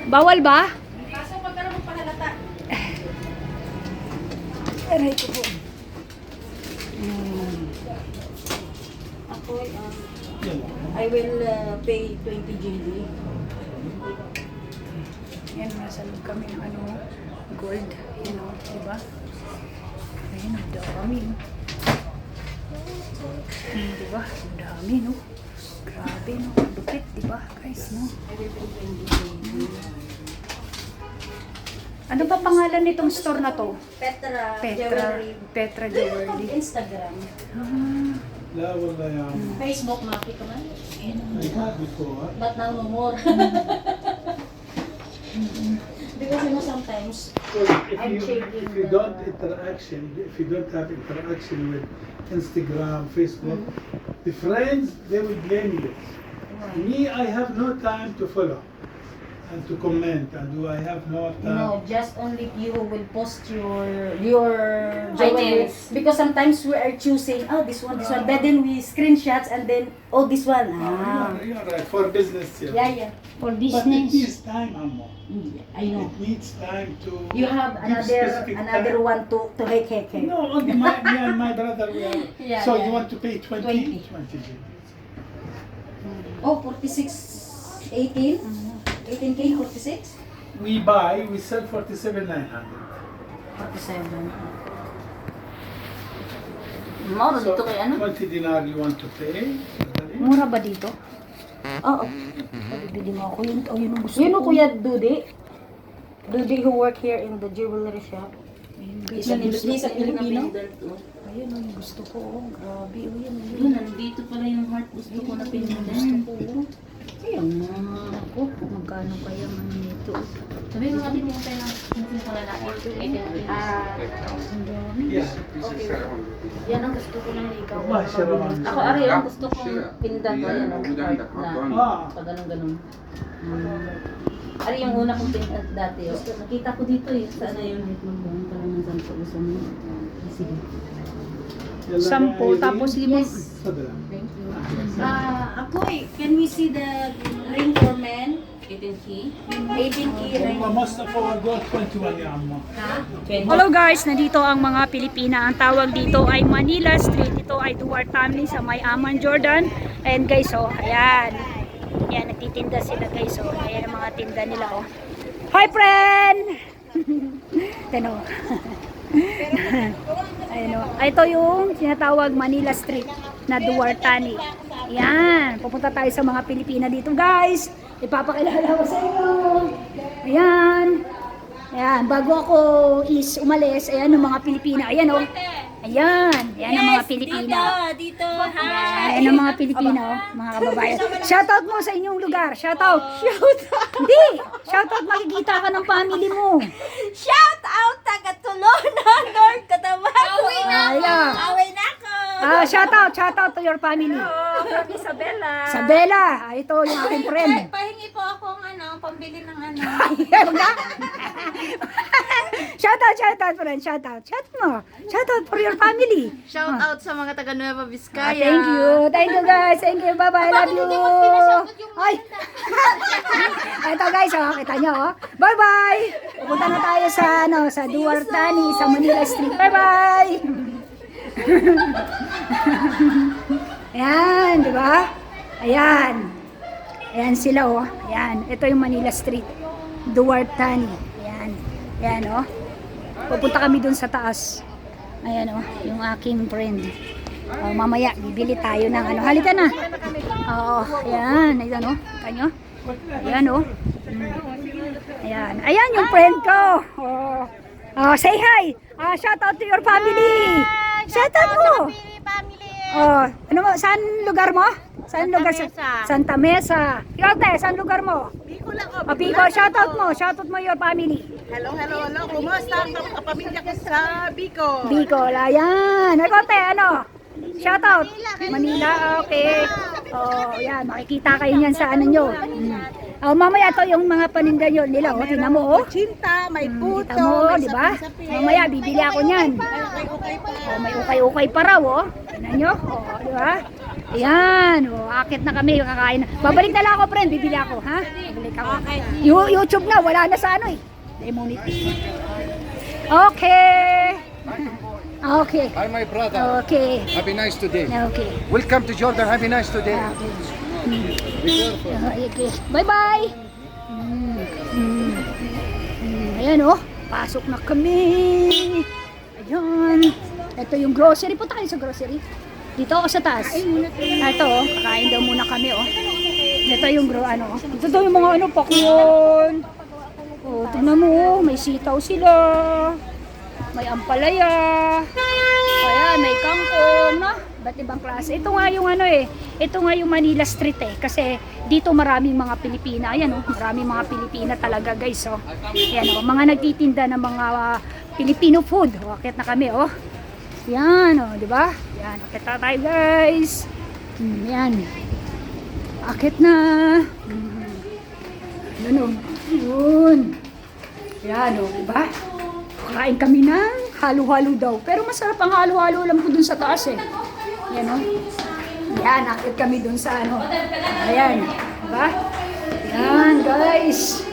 S1: bawal ba?
S3: Pasok magkaroon ng pahalata.
S1: Aray ko po
S5: Ako, I will pay 20 JD.
S1: yan, nasa loob kami ng gold diba? Ayun, ang dami diba? Ang dami grabe lupit diba guys ano ba pangalan nitong store na to? Petra Jewelry
S5: Instagram.
S4: لا والله يا عم
S5: Facebook, makita man.
S4: before
S5: But now no more. Because sometimes
S4: if you don't have interaction with Instagram, Facebook, the friends they will blame you. Me, I have no time to follow and to comment, and I have no time.
S5: no, just only you who will post your jewelry.
S3: Items.
S5: Because sometimes we are choosing, this one, but then we screenshots and then, this one.
S4: You're right for business.
S5: Yeah.
S1: for
S4: But it
S1: business
S4: needs time, Ammo.
S5: I know.
S4: It needs time to.
S5: You have
S4: give specific
S5: another
S4: time.
S5: one to hake.
S4: No, only me and my brother we are.
S5: Yeah,
S4: so
S5: yeah.
S4: you want to pay 20?
S5: 20.
S4: 20
S5: Oh, 46, 18? 18K, 46?
S4: We buy, we sell 47,900.
S5: 47. Mauro
S4: So
S5: dito kay ano?
S4: 20 dinar you want to pay?
S1: mura ba dito?
S5: Oo.
S1: Bibili mo ako yun ang gusto
S5: Yun o
S1: ko
S5: Kuya Dudy. Dudy who work here in the jewelry shop.
S1: he's a Filipino Ayun, yung gusto ko. Grabe, oh, yan.
S5: Yun, nandito pala yung heart. Gusto ko na pinundan.
S1: Gusto ko. Kaya nga. Ako, magkano kaya man nito?
S5: Sabi mo natin yung tayo ng palalaki.
S1: Ang dami.
S4: Yeah.
S5: Yan ang gusto ko ng ikaw.
S4: Masya naman.
S5: Ako, ari, ang gusto kong pindan ko yan. Ang heart na.
S4: Ah.
S5: Pag ganun-ganun. Ari, yung una kong pindan dati. Oh. Nakita ko dito eh. Sana yung magbuong pa naman sa gusto mo. Sige.
S1: 10, tapos 5.
S4: Tadala.
S3: Ako'y, can we see the ring for men?
S5: 18 key.
S3: 18 key ring.
S4: مصطفى وجوه 21 يا عمو.
S1: Hello guys, nandito ang mga Pilipina. Ang tawag dito ay Manila Street. Ito ay Duarte Family sa May Aman, Jordan. And guys, oh, ayan. Ayan, nagtitinda sila guys. Oh, ayan ang mga tinda nila. Oh. Hi friend! Tano. Ayan, oh. Ito yung sinatawag Manila Street na Duarte. Ayan, pupunta tayo sa mga Pilipina dito guys. Ipapakilala ko sa inyo. Ayan. Ayan, bago ako umalis, ayan ang mga Pilipina. Ayan oh. Ayan, ayan ang mga Pilipina.
S3: Dito.
S1: Ayan ang mga Pilipina oh, mga kababayan. Shoutout mo sa inyong lugar. Shoutout. Hindi. Shoutout, makikita ka ng family mo.
S3: Shout out taga Tulona, North Cotabato. Awi na ako.
S1: Ayan.
S3: Awi na ako.
S1: Shoutout to your family.
S3: From Isabela.
S1: Isabela, ito yung aking friend.
S3: Pahingi po akong pambili ng
S1: Huwag na. Shoutout, friend. Shoutout mo. Shoutout for your family.
S3: Shout out sa mga taga Nueva Vizcaya.
S1: Thank you guys. Thank you. Bye-bye. Love you. Ay. Ito guys, oh, kita nyo, oh. Bye-bye. Pupunta na tayo sa Duarte, sa Manila Street. Bye-bye. Ayan, di ba? Ayan. Ayan sila, oh. Ayan. Ito yung Manila Street. Duarte. Ayan. Ayan, oh. Pupunta kami dun sa taas. Ayan, oh. Yung aking friend. Oh, mamaya, bibili tayo ng ano. Halika na. Oo. Ayan. Ayan, oh. Kanyo. Ayan, oh. Ayan. Ayan yung friend ko. Oh. Oh, say hi. Shout out to your family. Shout out mo. Oh, ano mo? Saan lugar mo? Saan lugar? Santa Mesa. Ikaw te, saan lugar mo?
S3: Bicol ako.
S1: Bicol, shout out mo. Shout out mo your family.
S3: Hello. Kumusta ang kapamilya ko sa Bicol?
S1: Bicol, ayan. Ikaw te, ano? Shout out. Manila, okay. Oh, yan. Makikita kayo niyan sa ano nyo. Oh, mamaya to yung mga paninda nyo nila. Oh, tingnan mo, oh.
S3: Chinta, may puto,
S1: Kita mo, di ba? Mamaya, bibili ako niyan. Oh, may ukay-ukay pa raw, oh. Tingnan nyo, oh, di ba? Ayan, oh, akit na kami, kakain na. Babalik na lang ako, friend. Bibili ako, ha? Babalik ako. YouTube na, wala na sa ano, eh. Demonetize. Okay. Okay.
S6: Hi, my brother.
S1: Okay.
S6: Have a nice today.
S1: Okay.
S6: Welcome to Jordan. Have a nice today.
S1: Okay. Bye-bye. Ayan oh. Pasok na kami. Ayan. Ito yung grocery. Punta kayo sa grocery. Dito ako sa taas. Ito oh. Kakain daw muna kami oh. Ito yung ano. Ito daw yung mga ano. Pakwan. Oh, tingnan mo oh. May sitaw sila. May ampalaya. Ayan, may kangkong, no? Ba't ibang klase? Ito nga yung ano eh. Ito nga yung Manila Street eh. Kasi dito maraming mga Pilipina. Ayan oh, maraming mga Pilipina talaga guys oh. Ayan oh, mga nagtitinda ng mga Filipino food. Oh, akit na kami oh. Yan oh, di ba? Yan, akit na tayo guys. Yan. Akit na. Yun oh. Yun. Yan oh, di ba? Kain kami ng halo-halo daw. Pero masarap ang halo-halo, alam ko dun sa taas eh. Yan o. Yan, akit kami dun sa ano. Ayan. Diba? Yan guys.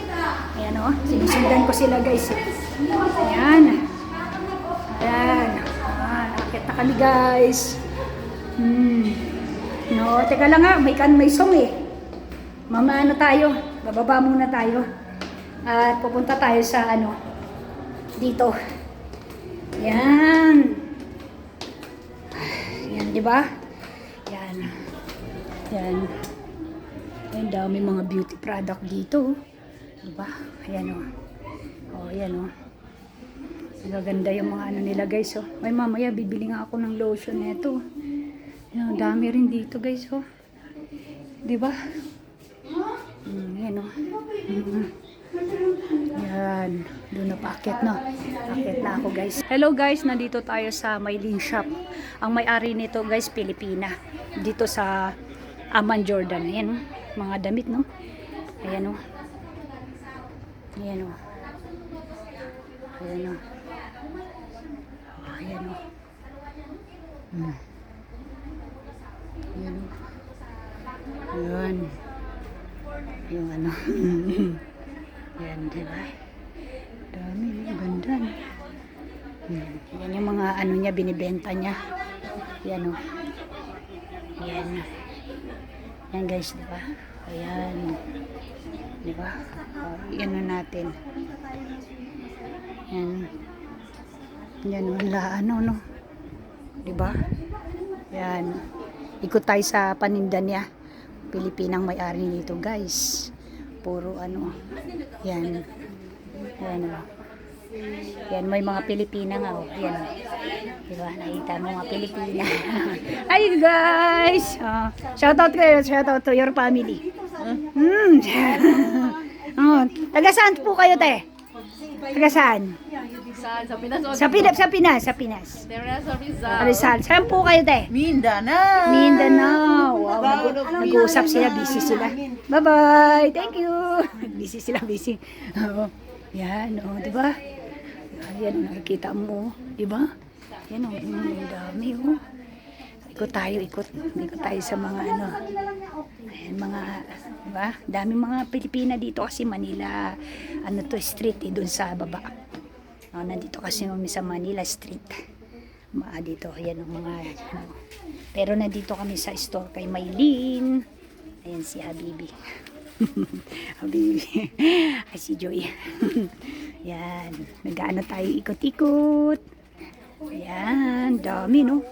S1: Ayan o. Sinusundan ko sila guys. Ayan. Ayan. Akit na kami guys. No, teka lang nga. May song eh. Mama ano tayo. Bababa muna tayo. At pupunta tayo sa ano. Dito. Yan. Yan, di ba? Yan. Yan. Ang dami mga beauty product dito. Di ba? Ayan o. Oh, ayan o. Gaganda yung mga ano nila guys, oh. May mamaya bibili nga ako ng lotion nito. Yan, dami rin dito guys, oh. Di ba? Yan, oh. Yan. Doon na paakyat, no? Paakyat na ako guys. Hello guys, nandito tayo sa Maylin Shop. Ang may-ari nito guys, Pilipina. Dito sa Amman, Jordan. Ayan, oh. Mga damit, no? Ayan, oh. Ayan, oh. Ayan, oh. Ayan, oh. Ayan, oh. Ayan. Yung ano. Ayan, diba? Dami, ganda, no? Yan yung mga ano niya, binibenta niya. Ayan, oh. Ayan. Ayan guys, diba? Ayan. Diba? O, yan na natin. Ayan. Yan, wala, ano, no? Diba? Ayan. Ikot tayo sa paninda niya. Pilipinang may-ari nito, guys. Puro, ano. Yan. Ayan, o. Yan, may mga Pilipina nga, o. Yan, o. Diba? Nakita mo mga Pilipina. Hi, guys! Shoutout kayo. Shoutout to your family. Taga saan po kayo, te? Taga saan?
S5: Sa Pinas.
S1: Sa Pinas.
S5: Sa Rizal.
S1: Rizal. Saan po kayo, te?
S5: Mindanao.
S1: Mindanao. Wow, nag-uusap sila. Busy sila. Bye-bye. Thank you. Busy sila, busy. Oo. Yan, o. Diba? Yan, nakikita mo. Diba? Yan, o. Dami, o. Ikot tayo. Ikot tayo sa mga, ano. Ayan, mga, diba? Dami mga Pilipina dito kasi Manila. Ano to, street, doon sa baba. Nandito kasi kami sa Manila Street. Dito, ayan ang mga, ano. Pero nandito kami sa store kay Maylin. Ayan si Habibi. Habibi. Ay, si Joy. Yan. Nag-ano tayo, ikot-ikot. Ayan, dami, no?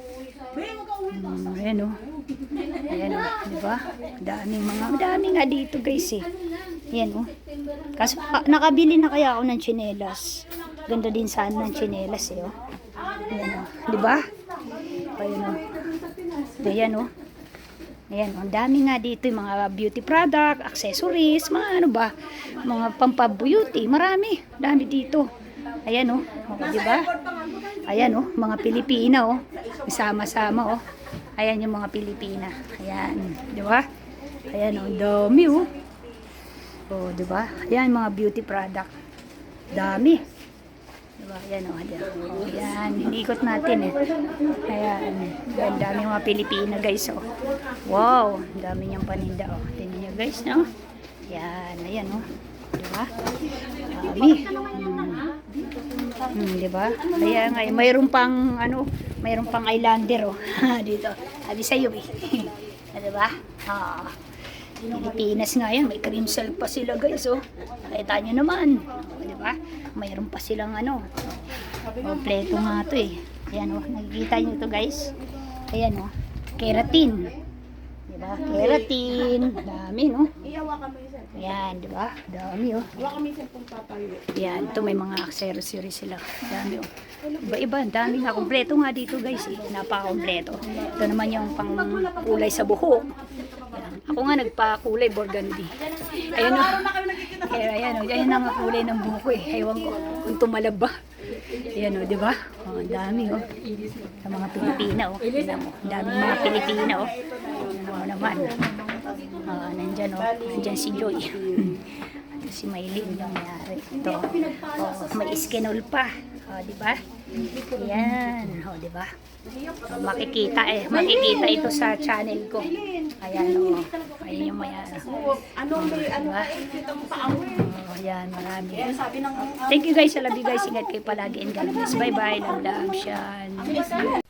S1: Ayan, no? Ayan, no? Diba? Dami nga dito, guys, eh. Ayan, no? Kaso, nakabili na kaya ako ng tsinelas. Ganda din sana ng tsinelas, eh, oh. Ayan, oh. Diba? Ayan, oh. Ayan, oh. Ayan, oh. Ang dami nga dito yung mga beauty product, accessories, mga ano ba, mga pampabeauty, marami. Dami dito. Ayan, oh. Oh, diba? Ayan, oh. Mga Pilipina, oh. Sama-sama, oh. Ayan yung mga Pilipina. Ayan. Diba? Ayan, oh. Dami, oh. Oh, diba? Ayan, mga beauty product. Dami. Diba? Ayan, oh. Oh, ayan. Inikot natin, eh. Ayan. Ayan, dami mga Pilipina, guys, oh. Wow. Dami niyang paninda, oh. Tingnan niyo, guys, no? Ayan. Ayan, oh. Diba? Dami. Diba? Kaya nga, mayroon pang, ano, mayroon pang islander, oh. Dito. Sabi sa'yo, eh. Diba? Pilipinas nga yan, may crimson pa sila, guys, oh. Nakita nyo naman, diba? Mayroon pa silang, ano, kompleto nga to, eh. Ayan, oh, nakikita nyo to, guys. Ayan, oh, keratin, diba? Keratin, dami, no? Ayan, diba? Dami, oh. Ayan, ito may mga accessories sila, dami, oh. Iba-iba, dami nga, kompleto nga dito, guys, eh. Napaka-kompleto. Ito naman yung pang kulay sa buhok. Ako nga nagpa-kulay burgundy. Ayan, oh. Ayan, oh. Ayan ang kulay ng buhok, eh. Ewan ko kung tumalab ba. Ayan, oh, diba? Oh, ang dami, oh. Sa mga Pilipina, oh. Ayan, oh. Ang dami mga Pilipina, oh. Ano naman. Nandyan, oh. Nandyan si Joy. Si Maylin yung mayari. Ito. Oh, may iskenol pa. Oh, diba? Ayan. Oh, diba? Makikita, eh. Makikita ito sa channel ko. Ayan, oh. Ayan yung mayari. Oh, diba? Oh, ayan, marami. Thank you guys. I love you guys. Ingat kayo palagi. And God bless. Bye-bye. Love, love. Shan.